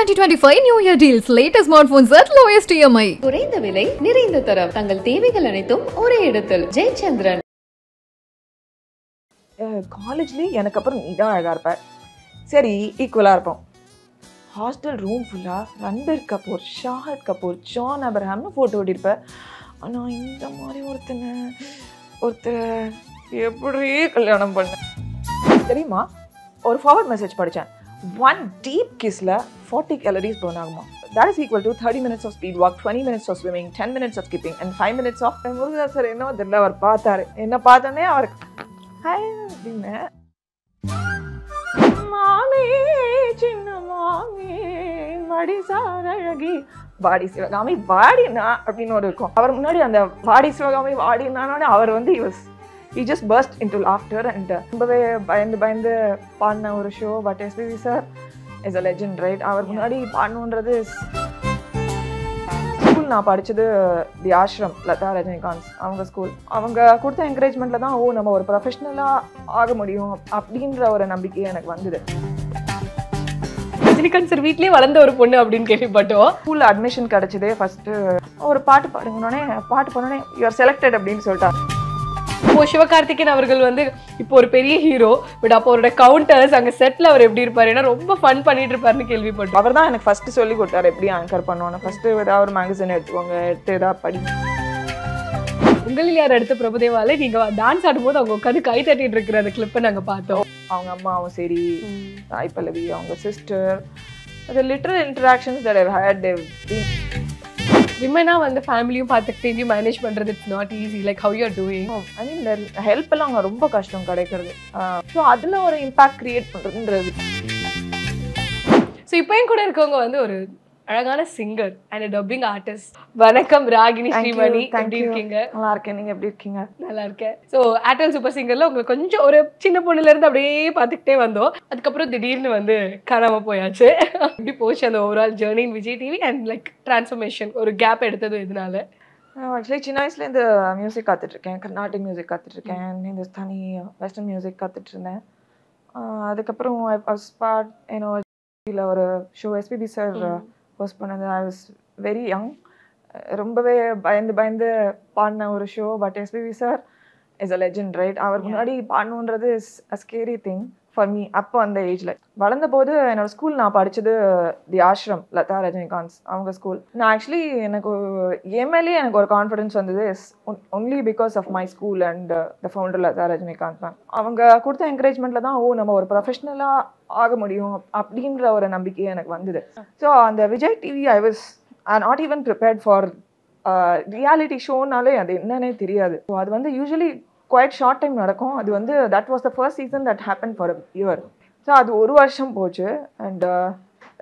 2025 New Year deals. Latest smartphones at lowest EMI. குறைந்த விலை நிறைந்த தரம் தங்கள் தேவைகள் அனைத்தும் ஒரே இடத்தில் ஜெயச்சந்திரன். காலேஜ்லேயே எனக்கு அப்புறம் நீ தான் அழகாக இருப்ப, சரி ஈக்குவலாக இருப்போம். ஹாஸ்டல் ரூம் ஃபுல்லாக ரன்பீர் கபூர், ஷாஹத் கபூர், ஜான் அப்ரஹாம்னு ஃபோட்டோ ஓட்டியிருப்பேன். ஆனால் இந்த மாதிரி ஒருத்தரை எப்படி கல்யாணம் பண்ணேன் தெரியுமா? ஒரு ஃபார்வர்ட் மெசேஜ் படித்தேன். 1 deep kissல 40 calories burn ஆகுமா. That is equal to 30 minutes of speed walk, 20 minutes of swimming, 10 minutes of skipping and 5 minutes of Murugadoss sir என்ன தெரியல, அவர் பார்த்தாரு. என்ன பார்த்தோன்னே அவருக்கு அப்படின்னு மாமி சின்ன மாமி மடிசார் அழகி வாடி சிவகாமி வாடினா அப்படின்னு ஒரு இருக்கும். அவர் முன்னாடி அந்த வாடி சிவகாமி வாடினானோட அவர் வந்து he just burst into laughter and ரொம்பவே பயந்து பாடின ஒரு show. But SPB sir is a legend, right? அவர் முன்னாடி பாடணுன்றது. ஸ்கூல் நான் படித்தது தி ஆஷ்ரம், லதா ரஜினிகாந்த் அவங்க ஸ்கூல். அவங்க கொடுத்த என்கரேஜ்மெண்ட்டில் தான் நம்ம ஒரு ப்ரொஃபஷ்னலாக ஆக முடியும் அப்படின்ற ஒரு நம்பிக்கை எனக்கு வந்தது. ரஜினிகாந்த் சார் வீட்லேயே வளர்ந்த ஒரு பொண்ணு அப்படின்னு கேள்விப்பட்டோம். ஸ்கூலில் அட்மிஷன் கிடச்சதே ஃபஸ்ட்டு ஒரு பாட்டு பாடுங்கன்னொடனே யூஆர் செலக்டட் அப்படின்னு சொல்லிட்டாங்க. இப்போ சிவகார்த்திகேயன் அவர்கள் வந்து இப்போ ஒரு பெரிய ஹீரோ, பட் அப்போ அவரோட கவுண்டர்ஸ் அங்கே செட்டில் அவர் எப்படி இருப்பார்? ஏன்னா ரொம்ப ஃபன் பண்ணிட்டு இருப்பாருன்னு கேள்விப்பட்டோம். அவர் தான் எனக்கு ஃபஸ்ட்டு சொல்லி கொடுத்தாரு எப்படி ஆங்கர் பண்ணுவோன்னு. ஃபஸ்ட்டு ஏதாவது ஒரு மேகசின் எடுத்துக்கோங்க, எடுத்து ஏதாவது படி. உங்களில் யார் அடுத்த பிரபுதேவால நீங்கள் டான்ஸ் ஆடும்போது அவங்க உட்காந்து கை தட்டிட்டு இருக்கிற அந்த கிளிப்பை நாங்கள் பார்த்தோம். அவங்க அம்மாவும் சரி, தாய் பல்லவி, அவங்க சிஸ்டர், அது literal interactions that I've had. விமனா வந்து ஃபேமிலியும் பார்த்துக்கிட்டு மேனேஜ் பண்ணுறது it's not easy. Like how you are doing? I mean help எல்லாம் அங்கே ரொம்ப கஷ்டம் கிடைக்கிறது. ஸோ அதில் ஒரு இம்பாக்ட் கிரியேட் பண்ணுறதுன்றது. ஸோ இப்போ என் கூட இருக்கவங்க வந்து ஒரு அழகான சிங்கர் அண்ட் டப்பிங் ஆர்டிஸ்ட். வணக்கம் ராகினி ஸ்ரீமணி, எப்படி இருக்கீங்க? நல்லா இருக்கேன், நீங்க எப்படி இருக்கீங்க? நல்லா இருக்கேன். ஸோ ஏர்டெல் சூப்பர் சிங்கர்ல உங்களுக்கு கொஞ்சம் ஒரு சின்ன பொண்ணுல இருந்து அப்படியே பார்த்துக்கிட்டே வந்தோம். அதுக்கப்புறம் திடீர்னு வந்து காணாம போயாச்சு. எப்படி போச்சு அந்த overall journey in Vijay TV and like transformation? ஒரு கேப் எடுத்தது இதனால? ஆக்சுவலி சின்ன வயசுலேருந்து மியூசிக் கற்றுட்ருக்கேன், கர்நாடிக் மியூசிக் கற்றுட்ருக்கேன், ஹிந்துஸ்தானி வெஸ்டர்ன் மியூசிக் கற்றுட்டு இருந்தேன். அதுக்கப்புறம் ஒரு ஷோ எஸ்பிபி சார் ஹோஸ்ட் பண்ணது. ஐ வாஸ் வெரி யங், ரொம்பவே பயந்து பாடின ஒரு show. But SPB sir is a legend, right? அவர் முன்னாடி பாடணுன்றது is a scary thing for me. அப்போ அந்த ஏஜில் வளர்ந்த போது என்னோட ஸ்கூல் நான் படித்தது தி ஆஷ்ரம், லதா ரஜினிகாந்த் அவங்க ஸ்கூல். நான் ஆக்சுவலி எனக்கு மேலே எனக்கு ஒரு கான்ஃபிடென்ஸ் வந்தது is only because of my school and the founder Latha Rajinikanth ma'am. அவங்க கொடுத்த என்கரேஜ்மெண்ட்டில் தான் நம்ம ஒரு ப்ரொஃபஷ்னலாக ஆக முடியும் அப்படின்ற ஒரு நம்பிக்கை எனக்கு வந்தது. ஸோ அந்த Vijay TV I was not even prepared for reality ஷோனாலே அது என்னன்னே தெரியாது. ஸோ அது வந்து யூஸ்வலி குவைட் ஷார்ட் டைம் நடக்கும். அது வந்து that was the first season that happen for a year. So அது ஒரு வருஷம் போச்சு and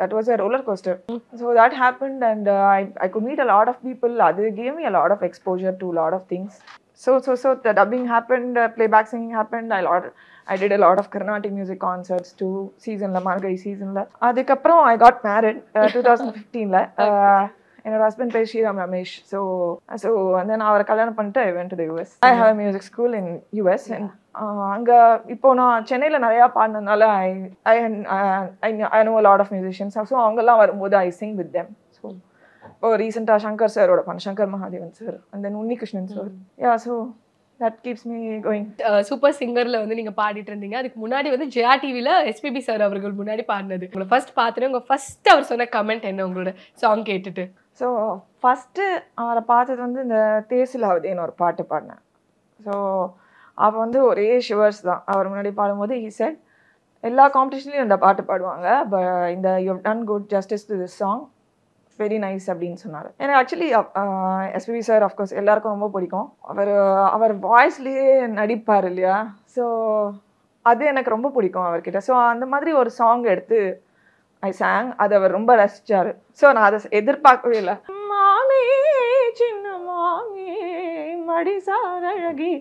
that was a roller coaster. So that happened and I could meet a lot of people. That gave me a lot of exposure to a lot of things. So the dubbing happened, playback singing happened. I did a lot of Carnatic music concerts too. Season la Margai season la. Adikapram I got married 2015 la. என்னோட husband பேர் Sriram Ramesh. So and then அவரை கல்யாணம் பண்ணிட்டு I went to the US. I have a music school in US and அங்கே இப்போ நான் சென்னையில் நிறையா பாடினதுனால I know a lot of musicians. So அவங்கெல்லாம் வரும்போது I sing with them. So இப்போ ரீசெண்டாக சங்கர் சாரோட பண்ண Shankar Mahadevan sir and then Unnikrishnan sir. Yeah so that keeps me going. Super சிங்கர்ல வந்து நீங்க பாடிட்டு இருந்தீங்க. அதுக்கு முன்னாடி வந்து ஜெயா டிவில எஸ்பிபி சார் அவர்கள் முன்னாடி பாடினது உங்களை ஃபர்ஸ்ட் பார்த்துட்டு உங்க ஃபர்ஸ்ட் அவர் சொன்ன கமெண்ட் என்ன உங்களோட சாங் கேட்டுட்டு? ஸோ ஃபஸ்ட்டு அவரை பார்த்தது வந்து இந்த தேசிலாவதேன்னு ஒரு பாட்டு பாடினேன். ஸோ அவள் வந்து ஒரே ஷிவர்ஸ் தான். அவர் முன்னாடி பாடும்போது he said எல்லா காம்படிஷன்லையும் இந்த பாட்டு பாடுவாங்க, இந்த you have done good justice to this song, very nice அப்படின்னு சொன்னார். எனக்கு ஆக்சுவலி எஸ்பிபி சார் அஃப்கோர்ஸ் எல்லாருக்கும் ரொம்ப பிடிக்கும். அவர் வாய்ஸ்லேயே நடிப்பார் இல்லையா? ஸோ அது எனக்கு ரொம்ப பிடிக்கும் அவர்கிட்ட. ஸோ அந்த மாதிரி ஒரு சாங் எடுத்து ஐ சாங், அது அவர் ரொம்ப ரசித்தார். ஸோ நான் அதை எதிர்பார்க்கவே இல்லை. மாமி சின்ன மாமி மடிசார் அழகி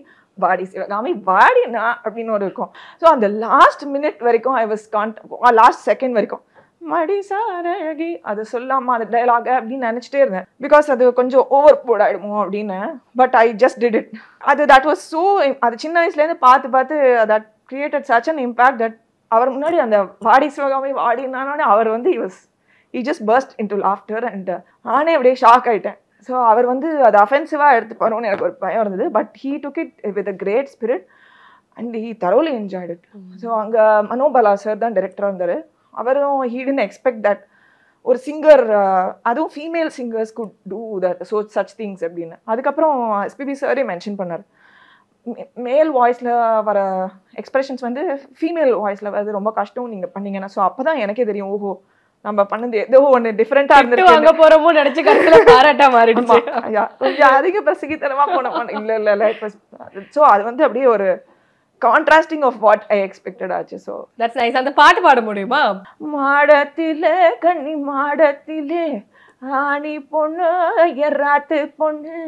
வாடி சிவகாமி வாடினா அப்படின்னு ஒரு இருக்கும். ஸோ அந்த லாஸ்ட் மினிட் வரைக்கும் ஐ வாஸ் லாஸ்ட் செகண்ட் வரைக்கும் மடிசார் அழகி அது சொல்லாமா அந்த டைலாக் அப்படின்னு நினச்சிட்டே இருந்தேன். பிகாஸ் அது கொஞ்சம் ஓவர் போர்ட் ஆகிடுமோ அப்படின்னு. But I just did it. That was so, அது சின்ன வயசுலேருந்து பார்த்து that created such an impact that அவர் முன்னாடி அந்த வாடி சிவகாமி வாடினானோட அவர் வந்து he just burst into laughter and நானே அப்படியே ஷாக் ஆயிட்டேன். ஸோ அவர் வந்து அது அஃபென்சிவாக எடுத்துப்பாரோன்னு எனக்கு ஒரு பயம் இருந்தது. But he took it with a great spirit and he thoroughly enjoyed it. So அங்கே மனோபாலா சார் தான் டைரக்டராக இருந்தார். அவரும் ஹீ டிடன்ட் எக்ஸ்பெக்ட் தட் ஒரு சிங்கர், அதுவும் female singers could do that such things அப்படின்னு. அதுக்கப்புறம் எஸ்பிபி சாரே மென்ஷன் பண்ணார், மேல் வாய்ஸில் வர எக்ஸ்பிரஷன்ஸ் வந்து ஃபீமேல் வாய்ஸில் வந்து ரொம்ப கஷ்டம் நீங்கள் பண்ணீங்கன்னா. ஸோ அப்போ தான் எனக்கே தெரியும், ஓஹோ நம்ம பண்ணது ஏதோ ஒன்று டிஃப்ரெண்ட்டாக இருந்துருக்கு, அங்கே போகிறோமோ நினச்சி கடைசியில் பாராட்டா மாறிடுமா. கொஞ்சம் அதிக பிரசித்தனமாக போனோம். இல்லை. ஸோ அது வந்து அப்படியே ஒரு contrasting of what I expected ஆச்சு. So that's nice. அந்த பாட்டு பாட முடியுமா? மாடத்திலே கன்னி மாடத்திலே ஆணி பொண்ணு எறாத்து பொண்ணு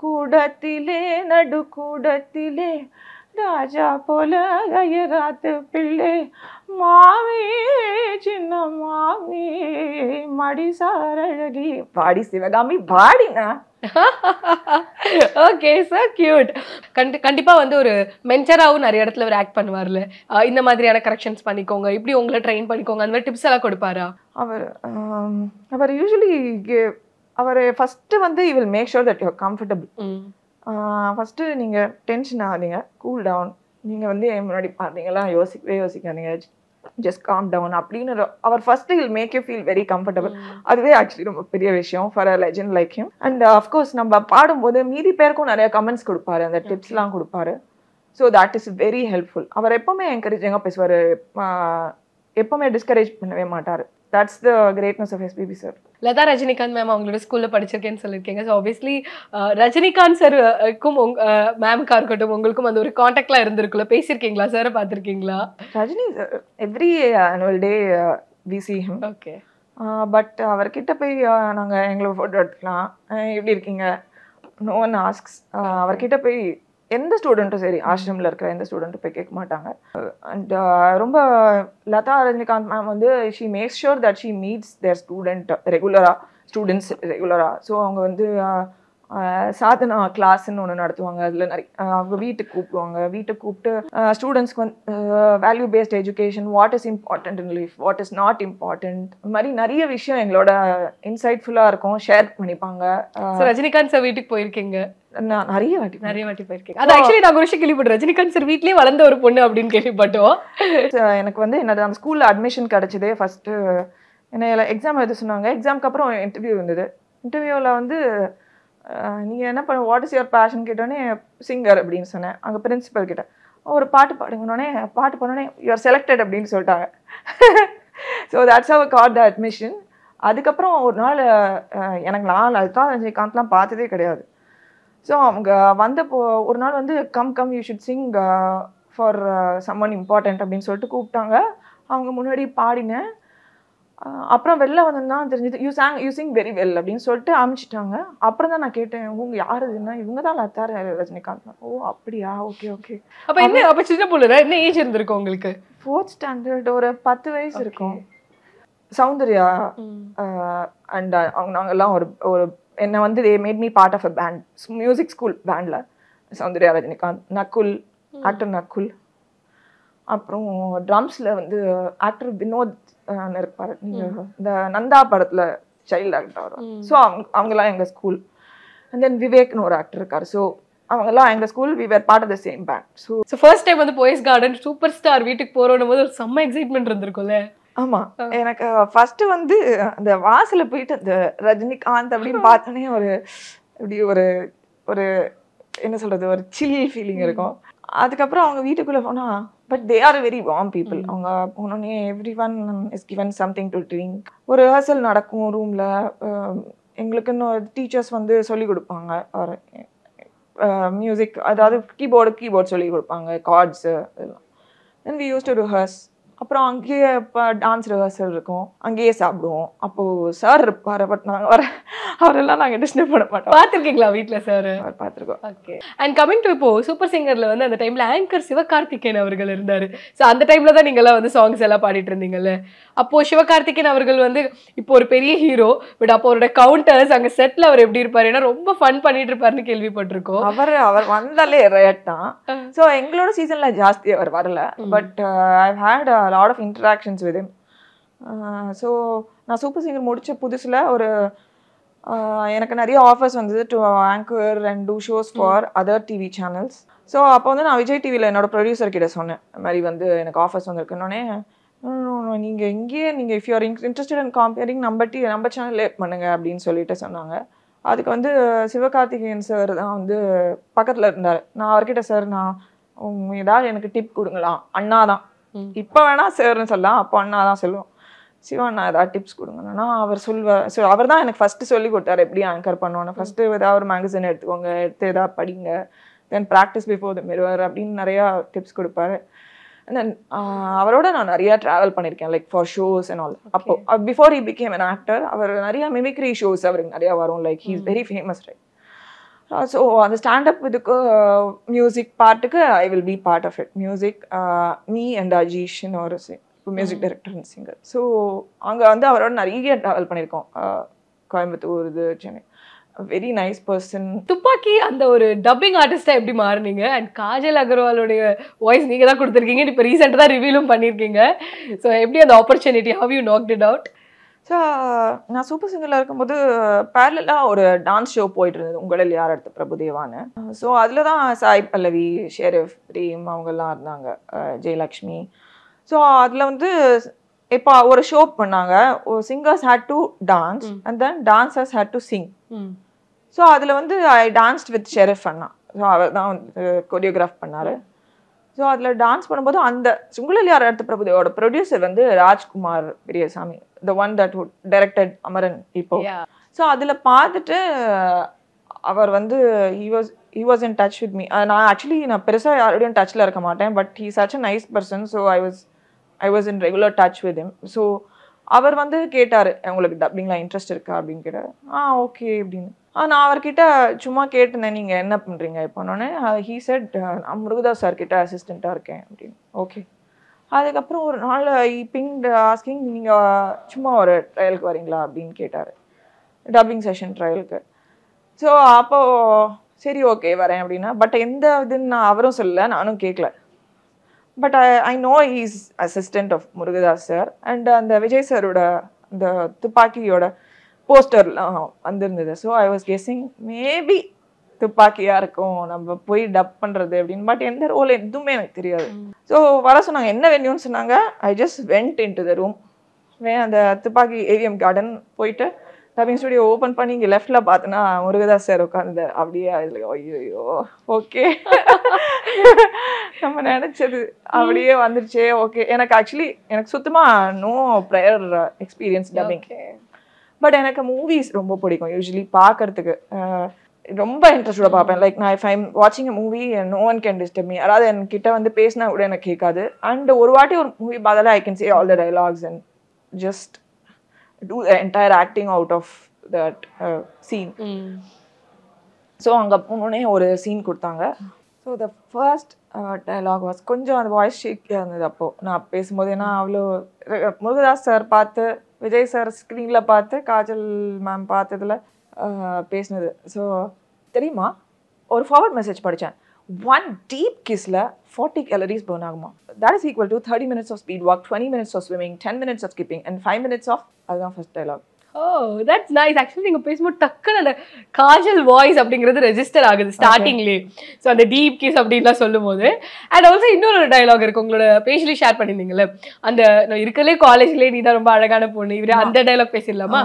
கூடத்திலே நடு கூடத்திலே ராஜா போல எறாத்து பிள்ளை மாமி சின்ன மாமி மடி சாரழகி பாடி சிவகாமி பாடினா. Okay, so cute. கண்டிப்பா வந்து ஒரு மென்டராவும் நிறைய இடத்துல ஒரு ஆக்ட் பண்ணுவார்ல, இந்த மாதிரியான கரெக்ஷன்ஸ் பண்ணிக்கோங்க, இப்படி உங்களை ட்ரெயின் பண்ணிக்கோங்க, அந்த மாதிரி டிப்ஸ் எல்லாம் கொடுப்பாரா? அவர் யூஸ்வலி அவர் ஃபர்ஸ்ட் வந்து he will make sure that you are comfortable. First நீங்கள் டென்ஷன் ஆகாதீங்க, கூல் டவுன், நீங்கள் வந்து முன்னாடி பார்த்தீங்களா யோசிக்காதீங்க, ஜஸ்ட் காம் டவுன் அப்படின்னு அவர் first will make you feel very comfortable. அதுவே ஆக்சுவலி ரொம்ப பெரிய விஷயம் for a legend like him. And of course நம்ம பாடும்போது மீதி பேருக்கும் நிறைய கமெண்ட்ஸ் கொடுப்பாரு, அந்த டிப்ஸ்லாம் கொடுப்பாரு. So that is very helpful. அவர் எப்பவுமே என்கரேஜிங்காக பேசுவார், எப்பவுமே டிஸ்கரேஜ் பண்ணவே மாட்டார். That's the greatness of SPB sir. Latha Rajinikanth ma'am அவங்களோட ஸ்கூல்ல படிச்சிருக்கேன்னு சொல்லியிருக்கீங்க. ஸோ ஆப்வியஸ்லி ரஜினிகாந்த் சாருக்கும் மேம்கா இருக்கட்டும் உங்களுக்கும் அந்த ஒரு கான்டாக்ட்லாம் இருந்திருக்குல்ல, பேசியிருக்கீங்களா, சாரை பார்த்துருக்கீங்களா? Rajini every annual day we see him. Okay. But அவர்கிட்ட போய் நாங்கள் எங்களை ஃபோட்டோ எடுத்துக்கலாம், எப்படி இருக்கீங்க, நோ ஒன் ஆஸ்க்ஸ். அவர்கிட்ட போய் எந்த ஸ்டூடெண்ட்டும் சரி, ஆசிரமில் இருக்கிற எந்த ஸ்டூடெண்ட்டும் போய் கேட்க மாட்டாங்க. அண்ட் ரொம்ப லதா ரஜினிகாந்த் மேம் வந்து she makes sure that she meets their students ரெகுலராக. ஸோ அவங்க வந்து சாதனா கிளாஸ்ன்னு ஒன்று நடத்துவாங்க. அதில் நிறைய அவங்க வீட்டுக்கு கூப்பிடுவாங்க. வீட்டுக்கு கூப்பிட்டு ஸ்டூடெண்ட்ஸ்க்கு வந்து value paste education, what is important in life, what is not important, இந்த மாதிரி நிறைய விஷயம் எங்களோட இன்சைட்ஃபுல்லாக இருக்கும், ஷேர் பண்ணிப்பாங்க. ரஜினிகாந்த் சார் வீட்டுக்கு போயிருக்கீங்க? நான் நிறைய வாட்டி போயிருக்கேன். அது ஆக்சுவலி நான் ஒரு விஷயம் கேள்விப்பட்டேன், ரஜினிகாந்த் சார் வீட்லயே வளர்ந்த ஒரு பொண்ணு அப்படின்னு கேள்விப்பட்டோம். எனக்கு வந்து என்னது அந்த ஸ்கூல்ல அட்மிஷன் கிடைச்சதே ஃபர்ஸ்ட் என்ன எக்ஸாம் எழுத சொன்னாங்க. எக்ஸாம்க்கு அப்புறம் இன்டர்வியூ இருந்தது. இன்டர்வியூவில் வந்து நீங்கள் என்ன பண்ண, வாட் இஸ் யுவர் பேஷன் கேட்டோடனே சிங்கர் அப்படின்னு சொன்னேன். அங்கே பிரின்சிபல் கிட்ட ஒரு பாட்டு பாடுங்கன்னொடனே பாட்டு பண்ணோடனே யூஆர் செலக்டட் அப்படின்னு சொல்லிட்டாங்க. So that's how got the admission. அதுக்கப்புறம் ஒரு நாள் எனக்கு நான் லதா ரஜினிகாந்த்லாம் பார்த்ததே கிடையாது. ஸோ அவங்க வந்தப்போ ஒரு நாள் வந்து come you should Singh for summon important அப்படின்னு சொல்லிட்டு கூப்பிட்டாங்க. அவங்க முன்னாடி பாடினேன். அப்புறம் வெளில வந்ததுதான் தெரிஞ்சது, யூ சிங் வெரி வெல் அப்படின்னு சொல்லிட்டு அனுப்பிச்சிட்டாங்க. அப்புறம் தான் நான் கேட்டேன், உங்க யார் இதுன்னா, இவங்க தான் லதா ரஜினிகாந்த். ஓ அப்படியா, ஓகே ஓகே. அப்போ சின்ன பொண்ணு என்ன ஏஜ் இருந்திருக்கும் உங்களுக்கு? 4th ஸ்டாண்டர்ட், ஒரு 10 வயசு இருக்கும். சௌந்தர்யா அண்ட் அவங்க நாங்கெல்லாம் ஒரு என்னை வந்து they made me part of a band, music school பேண்டில். சௌந்தர்யா ரஜினிகாந்த், நக்குல், ஆக்டர் நக்குல், அப்புறம் ட்ரம்ஸில் வந்து ஆக்டர் வினோத் இருப்பார். நீங்கள் இந்த நந்தா படத்தில் சைல்டு ஆக்டர் வரும். ஸோ அவங்கெல்லாம் எங்கள் ஸ்கூல். அண்ட் தென் விவேக்னு ஒரு ஆக்டர் இருக்கார். ஸோ அவங்கெல்லாம் எங்கள் school, we were part of the same band. So first time வந்து போயஸ் கார்டன் சூப்பர் ஸ்டார் வீட்டுக்கு போகிறோம் போது ஒரு செம்ம எக்ஸைட்மெண்ட் இருந்திருக்கும்ல? ஆமா, எனக்கு ஃபர்ஸ்ட் வந்து அந்த வாசல போயிட்டு அந்த ரஜினிகாந்த் அப்படின்னு பார்த்தோன்னே ஒரு இப்படி ஒரு ஒரு என்ன சொல்றது, ஒரு சில் ஃபீலிங் இருக்கும். அதுக்கப்புறம் அவங்க வீட்டுக்குள்ள போனா, but they are very warm people. அவங்க போனோடனே every one is given something to drink. ஒரு ரிஹர்சல் நடக்கும் ரூம்ல, எங்களுக்குன்னு டீச்சர்ஸ் வந்து சொல்லி கொடுப்பாங்க ஒரு மியூசிக், அதாவது கீபோர்ட் சொல்லி கொடுப்பாங்க, கார்ட்ஸு அதெல்லாம். Then we used to rehearse. அப்புறம் அங்கேயே இப்போ டான்ஸ் ரிஹர்சல் இருக்கும், அங்கேயே சாப்பிடுவோம். அப்போது சார் இருப்பார், பட் நாங்கள் அவரெல்லாம் நாங்கள் டிஸ்டர்ப் பண்ண மாட்டோம். பார்த்துருக்கீங்களா வீட்டில் சார்? அவர் பார்த்துருக்கோம். ஓகே. அண்ட் கமிங் டு இப்போ சூப்பர் சிங்கரில் வந்து அந்த டைமில் ஆங்கர் சிவகார்த்திகேயன் அவர்கள் இருந்தார். ஸோ அந்த டைமில் தான் நீங்கள்லாம் வந்து சாங்ஸ் எல்லாம் பாடிட்டு இருந்தீங்கல்ல. அப்போது சிவகார்த்திகேயன் அவர்கள் வந்து இப்போ ஒரு பெரிய ஹீரோ, பட் அப்போ அவரோட கவுண்டர்ஸ் அங்கே செட்டில் அவர் எப்படி இருப்பார்? ஏன்னா ரொம்ப ஃபன் பண்ணிட்டு இருப்பாருன்னு கேள்விப்பட்டிருக்கோம். அவர் வந்தாலே ரேட் தான். ஸோ எங்களோட சீசனில் ஜாஸ்தி அவர் வரல, but I had lot of interactions with him. So நான் சூப்பர் சிங்கர் முடித்த புதுசில் ஒரு எனக்கு நிறைய ஆஃபர்ஸ் வந்தது to anchor and do shows for other TV channels. So அப்போ வந்து நான் விஜய் டிவியில் என்னோட ப்ரொடியூசர் கிட்ட சொன்னேன், இந்த மாதிரி வந்து எனக்கு ஆஃபர்ஸ் வந்திருக்குன்னொன்னே, நீங்கள் இங்கேயே நீங்கள் if you're interested in compering நம்ம சேனல்லே பண்ணுங்க அப்படின்னு சொல்லிட்டு சொன்னாங்க. அதுக்கு வந்து சிவகார்த்திகேயன் சார் தான் வந்து பக்கத்தில் இருந்தார். நான் அவர்கிட்ட சார் நான் ஏதாவது எனக்கு டிப் கொடுங்களா, அண்ணா தான் இப்போ வேணா சார்னு சொல்லலாம், அப்போ அண்ணா தான் சொல்லுவோம், சிவா நான் ஏதாவது டிப்ஸ் கொடுங்கண்ணா அவர் சொல்வார். ஸோ அவர் தான் எனக்கு ஃபஸ்ட்டு சொல்லி கொடுத்தாரு எப்படி ஆங்கர் பண்ணுவோன்னு. ஃபஸ்ட்டு ஏதாவது ஒரு மேகசின் எடுத்துக்கோங்க, எடுத்து ஏதாவது படிங்க, தென் ப்ராக்டிஸ் பிஃபோர் த மிரர் அப்படின்னு நிறையா டிப்ஸ் கொடுப்பாரு. அண்ட் தென் அவரோட நான் நிறையா ட்ராவல் பண்ணியிருக்கேன் like for shows and all. அப்போ before he became an actor அவர் நிறையா மிமிக்ரி ஷோஸ் அவருக்கு நிறையா வரும், like he is very famous right. So அந்த ஸ்டாண்டப் இதுக்கு மியூசிக் பார்ட்டுக்கு I will be part of it. Music me and அஜீஷ்னு ஒரு music director and singer. So அங்கே வந்து அவரோட நிறைய ட்ராவல் பண்ணியிருக்கோம், கோயம்புத்தூர் இது சென்னை. Very nice person. துப்பாக்கி அந்த ஒரு டப்பிங் ஆர்டிஸ்டா எப்படி மாறுனீங்க? அண்ட் காஜல் அகர்வாலோடைய வாய்ஸ் நீங்க தான் கொடுத்துருக்கீங்க, இப்போ ரீசெண்டாக தான் ரிவீலும் பண்ணியிருக்கீங்க. ஸோ எப்படி அந்த opportunity, how you knocked it out? So நான் சூப்பர் சிங்கரில் இருக்கும்போது பேரலாக ஒரு டான்ஸ் ஷோ போயிட்டு இருந்தது, உங்களில் யார் அடுத்த பிரபுதேவான்னு. ஸோ அதில் தான் சாய் பல்லவி, ஷெரீஃப், ரீம் அவங்கெல்லாம் இருந்தாங்க, ஜெயலக்ஷ்மி. ஸோ அதில் வந்து இப்போ ஒரு ஷோ பண்ணாங்க, singers had to dance and then dancers had to sing. So அதில் வந்து ஐ டான்ஸ்ட் வித் ஷெரீஃப் அண்ணா. ஸோ அவர் தான் வந்து கொரியோகிராஃப் பண்ணார். ஸோ அதில் டான்ஸ் பண்ணும்போது அந்த உங்களில் யார் அடுத்த பிரபுதேவோட ப்ரொடியூசர் வந்து Rajkumar Periyasamy, the one that would directed Amaran இப்போ. ஸோ அதில் பார்த்துட்டு அவர் வந்து he was in touch with me. நான் ஆக்சுவலி நான் பெருசாக யாரோடையும் டச்சில் இருக்க மாட்டேன், but he such a nice person, so I was in regular touch with him. So அவர் வந்து கேட்டார், உங்களுக்கு டப்பிங்லாம் இன்ட்ரெஸ்ட் இருக்கா அப்படின்னு கேட்டார். ஓகே அப்படின்னு. நான் அவர்கிட்ட சும்மா கேட்டிருந்தேன், நீங்கள் என்ன பண்ணுறீங்க இப்போனோடனே. he said நான் முருகதாஸ் சார் கிட்ட அசிஸ்டண்ட்டாக இருக்கேன் அப்படின்னு. ஓகே. அதுக்கப்புறம் ஒரு நாள் பிங்க் ஆஸ்கிங், நீங்கள் சும்மா ஒரு ட்ரையலுக்கு வரீங்களா அப்படின்னு கேட்டார், டப்பிங் செஷன் ட்ரையலுக்கு. ஸோ அப்போது சரி ஓகே வரேன் அப்படின்னா, பட் எந்த இதுன்னு நான் அவரும் சொல்லலை, நானும் கேட்கல. But I know he's assistant of Murugadoss sir. And அந்த விஜய் சாரோட அந்த துப்பாக்கியோட போஸ்டர்லாம் வந்திருந்தது. So I was guessing maybe துப்பாக்கியாக இருக்கும் நம்ம போய் டப் பண்ணுறது அப்படின்னு. பட் எந்த ரோல் எதுவுமே எனக்கு தெரியாது. ஸோ வர சொன்னாங்க, என்ன வென்யூன்னு சொன்னாங்க. I just went in to the room. அந்த துப்பாக்கி ஏவிஎம் கார்டன் போயிட்டு டப்பிங் ஸ்டுடியோ ஓப்பன் பண்ணி இங்கே லெஃப்டில் பார்த்தோன்னா முருகதாஸ் சார் உட்காந்து அப்படியே அதில் ஐயோ ஓகே நம்ம நினச்சது அப்படியே வந்துருச்சே. ஓகே. எனக்கு ஆக்சுவலி எனக்கு சுத்தமாக no prior experience dubbing. But எனக்கு மூவிஸ் ரொம்ப பிடிக்கும், யூஸ்வலி பார்க்கறதுக்கு ரொம்ப இன்ட்ரெஸ்டோட பார்ப்பேன். லைக் நான் இஃப் ஐம் வாட்சிங் a movie no one can disturb me. அதாவது என்கிட்ட வந்து பேசினா கூட எனக்கு கேட்காது. அண்ட் ஒரு வாட்டி ஒரு மூவி பார்த்தாலே I can say all the dialogues and just do the entire acting out of that scene. So அங்கே போனோடனே ஒரு சீன் கொடுத்தாங்க. So the first dialogue was கொஞ்சம் அந்த வாய்ஸ் ஷேக் இருந்தது அப்போது நான் பேசும்போது. ஏன்னா அவ்வளோ முருகதாஸ் சார் பார்த்து, விஜய் சார் ஸ்க்ரீனில் பார்த்து, காஜல் மேம் பார்த்ததில் பேசினது. ஸோ தெரியுமா, ஒரு ஃபார்வர்ட் மெசேஜ் படித்தேன், 1 deep kissல 40 calories burn ஆகுமா. That is equal to 30 minutes of speed walk, 20 minutes of swimming, 10 minutes of skipping and 5 minutes of அதுதான் first dialogue. That's nice. Actually நீங்கள் பேசும்போது டக்குன்னு அந்த காஜல் வாய்ஸ் அப்படிங்கிறது ரெஜிஸ்டர் ஆகுது ஸ்டார்டிங்லேயே. ஸோ அந்த டீப் கிஸ் அப்படின்லாம் சொல்லும் போது. அண்ட் ஆல்சோ இன்னொரு டைலாக் இருக்கு, உங்களோட பேஜ்லேயே ஷேர் பண்ணியிருந்தீங்களே, அந்த இருக்கிறதுலே காலேஜ்லேயே நீ தான் ரொம்ப அழகான பொண்ணு, இவர் அந்த டைலாக் பேசிடலாமா?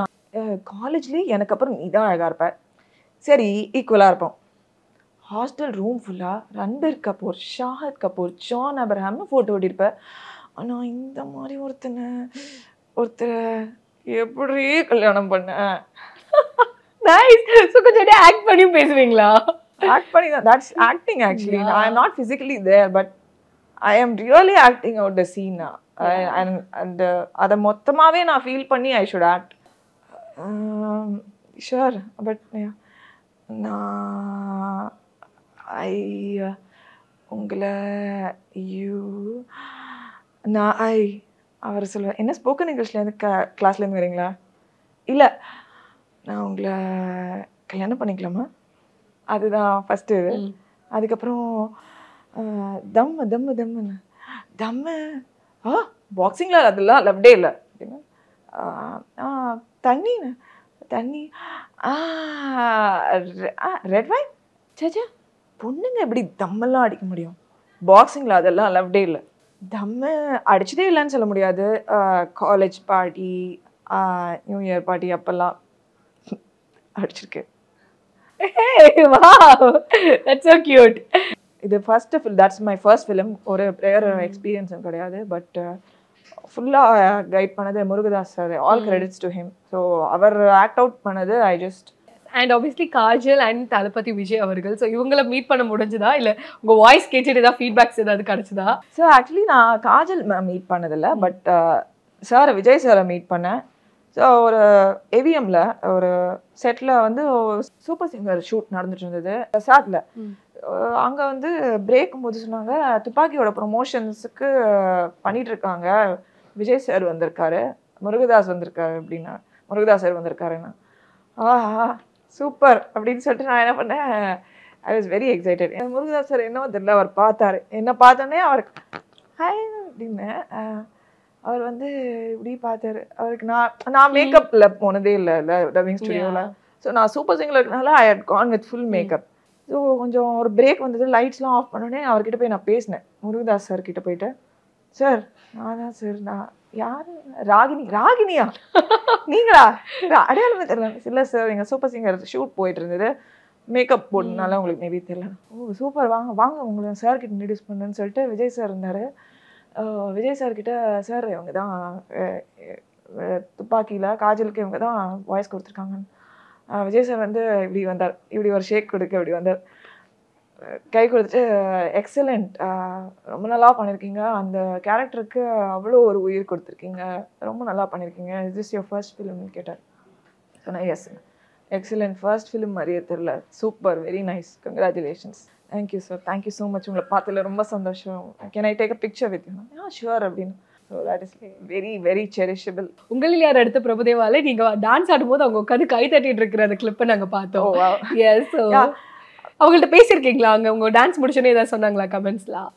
காலேஜ்லேயே எனக்கு அப்புறம் நீ தான் அழகாக இருப்ப, சரி ஈக்குவலாக இருப்போம். ஹாஸ்டல் ரூம் ஃபுல்லாக ரன்பீர் கபூர், ஷாஹத் கபூர், ஜான் அப்ரஹாம்னு ஃபோட்டோ ஓட்டியிருப்பேன். ஆனால் இந்த மாதிரி ஒருத்தரை எப்படி கல்யாணம் பண்ணேன். நைஸ். ஸோ கொஞ்சம் ஆக்ட் பண்ணி பேசுவீங்களா? ஆக்ட் பண்ணி தான், that's acting actually. I am not physically there, but I am really acting out the scene. And அதை மொத்தமாகவே நான் ஃபீல் பண்ணி I should act. Sure. But நான் உங்களை அவர் சொல்லுவேன், என்ன ஸ்போக்கன் இங்கிலீஷ்லேருந்து கிளாஸ்லேருந்து வரீங்களா? இல்லை, நான் உங்களை கல்யாணம் பண்ணிக்கலாமா, அதுதான் ஃபஸ்ட்டு. அதுக்கப்புறம் தம்மு பாக்ஸிங்கில் அதெல்லாம் லவ்டே இல்லை அப்படின்னா, தண்ணி தண்ணி ரெட் வைன் சேச்சா பொண்ணுங்க எப்படி தம்மெல்லாம் அடிக்க முடியும் பாக்ஸிங்கில் அதெல்லாம் லவ்டே இல்லை தம்மு அடிச்சதே இல்லைன்னு சொல்ல முடியாது college party new year party அப்போல்லாம் அடிச்சிருக்கேன் wow that's so cute இது first that's my first film ஒரு ப்ரேயர் எக்ஸ்பீரியன்ஸும் கிடையாது பட் ஃபுல்லாக கைட் பண்ணது Murugadoss sir all credits to him so அவர் ஆக்ட் அவுட் பண்ணது I just and obviously Kajal and Thalapathy Vijay அவர்கள் ஸோ இவங்கள மீட் பண்ண முடிஞ்சுதா இல்லை உங்கள் வாய்ஸ் கேட்டுட்டு ஏதாவது ஃபீட்பேக்ஸ் ஏதாவது கிடைச்சதா? ஸோ ஆக்சுவலி நான் காஜல் மீட் பண்ணதில்லை பட் சார் விஜய் சாரை மீட் பண்ணேன். ஸோ ஒரு ஏவிஎம்ல ஒரு செட்டில் வந்து சூப்பர் சிங்கர் ஷூட் நடந்துட்டு இருந்தது சாட்டில். அங்கே வந்து பிரேக்கும் போது சொன்னாங்க துப்பாக்கியோட ப்ரொமோஷன்ஸுக்கு பண்ணிட்டு இருக்காங்க, விஜய் சார் வந்திருக்காரு, முருகதாஸ் வந்திருக்காரு அப்படின்னா, முருகதாஸ் சார் வந்திருக்காருன்னா ஆஹா சூப்பர் அப்படின்னு சொல்லிட்டு நான் என்ன பண்ணேன், I was very excited. Murugadoss sir என்னவோ தெரியல, அவர் பார்த்தாரு, என்ன பார்த்தோன்னே அவருக்கு ஹாய் அப்படின்னு அவர் வந்து இப்படி பார்த்தாரு. அவருக்கு நான் மேக்கப்பில் போனதே இல்லை டப்பிங் ஸ்டுடியோவில். ஸோ நான் சூப்பர் சிங்கரில் இருக்கனால I had Khan with full makeup. So கொஞ்சம் ஒரு பிரேக் வந்தது, லைட்ஸ்லாம் ஆஃப் பண்ணோடனே அவர்கிட்ட போய் நான் பேசினேன், முருகதாஸ் சார் கிட்ட போயிட்டு, சார் நான் தான் சார், நான் யாரு ராகினியா நீங்களா அடையாளமே தெரியல. இல்லை சார் எங்கள் சூப்பர் சிங்கர் ஷூட் போயிட்டு இருந்தது, மேக்கப் போட்டதுனால உங்களுக்கு மேபி தெரியல. ஓ சூப்பர், வாங்க வாங்க உங்களை சார் கிட்ட இன்ட்ரடியூஸ் பண்ணுன்னு சொல்லிட்டு விஜய் சார் இருந்தார். விஜய் சார்கிட்ட, சார் இவங்க தான் துப்பாக்கியில் காஜலுக்கு இவங்க தான் வாய்ஸ் கொடுத்துருக்காங்கன்னு. விஜய் சார் வந்து இப்படி வந்தார், இப்படி ஒரு ஷேக் கொடுக்க இப்படி வந்தார், கை கொடுத்துட்டு எக்ஸலண்ட், ரொம்ப நல்லா பண்ணியிருக்கீங்க, அந்த கேரக்டருக்கு அவ்வளோ ஒரு உயிர் கொடுத்துருக்கீங்க, ரொம்ப நல்லா பண்ணியிருக்கீங்க, இஸ் திஸ் யுவர் ஃபர்ஸ்ட் ஃபிலிம்னு கேட்டார். சொன்னேன் எஸ், எக்ஸலண்ட், ஃபர்ஸ்ட் ஃபிலிம் மாதிரியே தெரில, super, very nice, congratulations, thank you sir, thank you so much, உங்களை பார்த்ததில் ரொம்ப சந்தோஷம், can I take a picture with you? Sure அப்படின்னு. So that is very very cherishable. உங்களில் யார் அடுத்த பிரபுதேவால நீங்கள் டான்ஸ் ஆடும்போது அவங்க உட்காந்து கை தட்டிட்டு இருக்கிற அந்த கிளிப்பை நாங்கள் பார்த்தோம். எஸ், ஸோ அவங்கள்ட்ட பேசியிருக்கீங்களா? அங்கே உங்க டான்ஸ் முடிச்சோன்னே ஏதாவது சொன்னாங்களா கமெண்ட்ஸ்லாம்?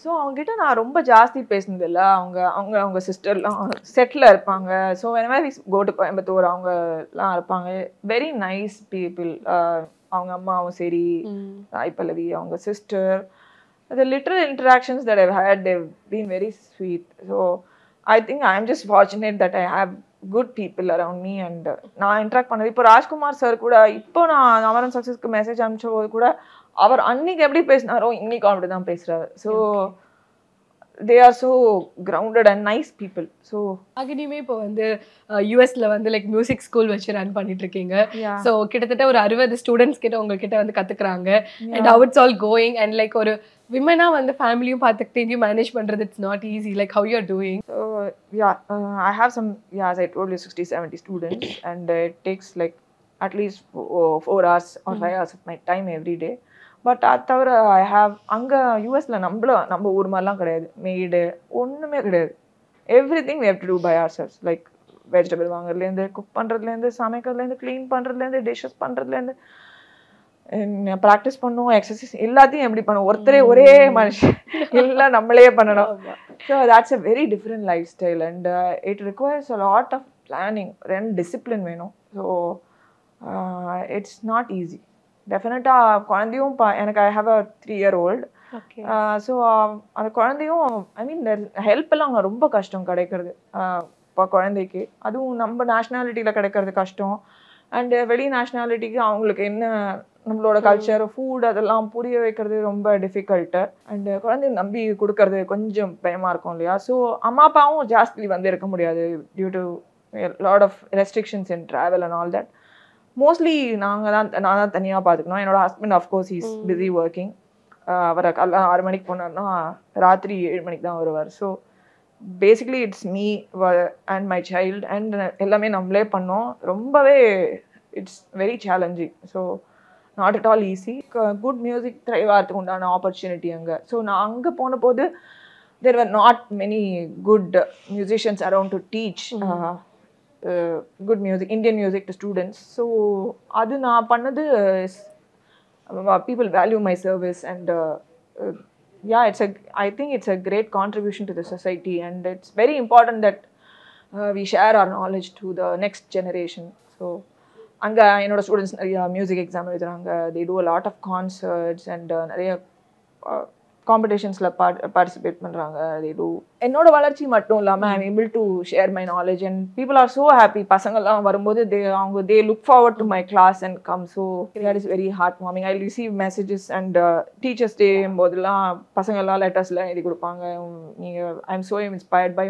ஸோ அவங்ககிட்ட நான் ரொம்ப ஜாஸ்தி பேசினது இல்லை. அவங்க சிஸ்டர்லாம் செட்டில் இருப்பாங்க. So whenever go to Coimbatore அவங்கலாம் இருப்பாங்க, வெரி நைஸ் பீப்புள். அவங்க அம்மாவும் சரி, சாய் பல்லவி, அவங்க sister, the little interactions that I've had, they've been very sweet. So I think I'm just fortunate that I have good people around me. And நான் interact பண்ணது இப்போ Rajkumar sir கூட, இப்போ நான் அமரன் சக்ஸஸ்க்கு மெசேஜ் அனுப்பிச்ச போது கூட அவர் அன்னைக்கு எப்படி பேசினாரோ இன்னைக்கும் அப்படி தான் பேசுறாரு. So they are so grounded and nice people. So அகனியுமே இப்போ வந்து யூஎஸ்ல வந்து லைக் மியூசிக் ஸ்கூல் வச்சு ரன் பண்ணிட்டு இருக்கீங்க. ஸோ கிட்டத்தட்ட ஒரு 60 ஸ்டூடெண்ட்ஸ் கிட்ட உங்ககிட்ட வந்து கத்துக்கிறாங்க. And how it's all going and like ஒரு விமனா வந்து ஃபேமிலியும் பார்த்துக்கிட்டு இதையும் மேனேஜ் பண்றது it's not easy. Like how you are doing? So yeah, I have some, as I told you, 60-70 students and it takes like at least 4 hours or 5 hours of my time every day. But அது தவிர I have அங்கே யூஎஸில் நம்ம ஊர் மாதிரிலாம் கிடையாது, maid ஒன்றுமே கிடையாது. Everything we have to do by ourselves. Like vegetable வாங்குறதுலேருந்து, குக் பண்ணுறதுலேருந்து, சமைக்கிறதுலேருந்து, க்ளீன் பண்ணுறதுலேருந்து, டிஷ்ஷஸ் பண்ணுறதுலேருந்து, ப்ராக்டிஸ் பண்ணுவோம், எக்ஸசைஸ் எல்லாத்தையும் எப்படி பண்ணுவோம், ஒரே மனுஷன் எல்லாம் நம்மளே பண்ணணும். So that's a very different lifestyle and it requires a lot of planning, discipline வேணும். So it's not easy. டெஃபினட்டாக குழந்தையும் எனக்கு I have a 3-year-old. So அந்த குழந்தையும் ஐ மீன் ஹெல்ப் எல்லாம் அங்கே ரொம்ப கஷ்டம் கிடைக்கிறது இப்போ குழந்தைக்கு. அதுவும் நம்ம நேஷ்னாலிட்டியில் கிடைக்கிறது கஷ்டம். அண்டு வெளி நேஷ்னாலிட்டிக்கு அவங்களுக்கு என்ன நம்மளோட கல்ச்சர், ஃபுட் அதெல்லாம் புரிய வைக்கிறது ரொம்ப டிஃபிகல்ட்டு. அண்டு குழந்தைய நம்பி கொடுக்கறது கொஞ்சம் பயமாக இருக்கும் இல்லையா? ஸோ அம்மா அப்பாவும் ஜாஸ்தி வந்து இருக்க முடியாது due to lot of restrictions in travel and all that. Mostly நான் தான் தனியாக பார்த்துக்கணும். என்னோட husband of course is busy working. அவர் 6 மணிக்கு போனார்னா ராத்திரி 7 மணிக்கு தான் வருவார். So basically it's me and my child and எல்லாமே நம்மளே பண்ணோம். ரொம்பவே it's very challenging. So not at all easy. Good music thrive ஆகிறதுக்கு உண்டான ஆப்பர்ச்சுனிட்டி அங்கே. ஸோ நான் அங்கே போன போது there were not many good musicians around to teach good music, Indian music to students. So adu na pannadu is people value my service and yeah, I think it's a great contribution to the society and it's very important that we share our knowledge to the next generation. So அங்கே என்னோட students நிறைய music exam எழுதுறாங்க. they do a lot of concerts and நிறைய காம்படிஷன்ஸில் participate பண்ணுறாங்க. they do என்னோட வளர்ச்சி மட்டும் இல்லாமல் I am able to share my knowledge and people are so happy. பசங்கள்லாம் வரும்போது they look forward to my class and come. So that is very heartwarming. I receive messages and teachers day போதெல்லாம் பசங்கள்லாம் லெட்டர்ஸ்லாம் எழுதி கொடுப்பாங்க. நீங்கள் I am so inspired by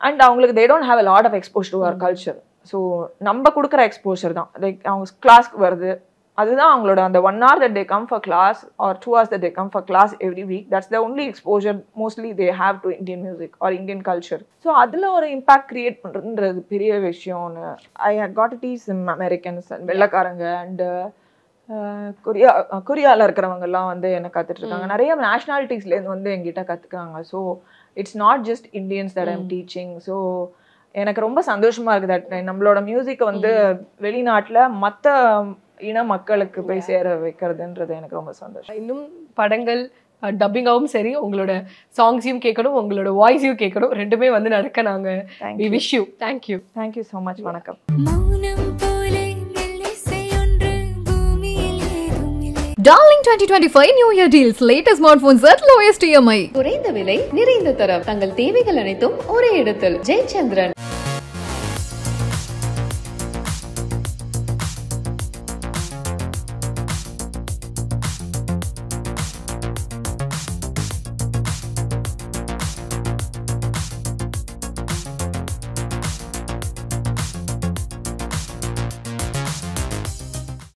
and அவங்களுக்கு they don't have a lot of exposure to our culture. So நம்ம கொடுக்குற exposure தான் like அவங்க கிளாஸ்க்கு வருது, அதுதான் அவங்களோட அந்த 1 hour that they come for class or 2 hours that they come for class every week, that's the only exposure mostly they have to Indian music or Indian culture. So அதில் ஒரு impact create பண்ணுறதுன்றது பெரிய விஷயம்னு. I got to teach some Americans and வெள்ளக்காரங்க and கொரியாவில் இருக்கிறவங்கெல்லாம் வந்து என்ன கற்றுட்ருக்காங்க. நிறைய நேஷ்னாலிட்டிஸ்லேருந்து வந்து எங்கிட்ட கற்றுக்காங்க. So it's not just Indians that I'm teaching. So எனக்கு ரொம்ப சந்தோஷமா இருக்குது தட் நம்மளோட மியூசிக்கை வந்து வெளிநாட்டில் மற்ற இன மக்களுக்கு போய் சேர வைக்கிறதுன்றது எனக்கு ரொம்ப சந்தோஷம். இன்னும் படங்கள் டப்பிங்காகவும் சரி, உங்களோட சாங்ஸையும் கேட்கணும், உங்களோட வாய்ஸையும் கேட்கணும், ரெண்டுமே வந்து நடக்க நாங்கள் we wish you. Thank you so much. வணக்கம். Darling 2025 New Year deals. Latest smartphones at lowest EMI. குறைந்த விலை நிறைந்த தரம், தங்கள் தேவைகள் அனைத்தும் ஒரே இடத்தில். ஜெயச்சந்திரன்.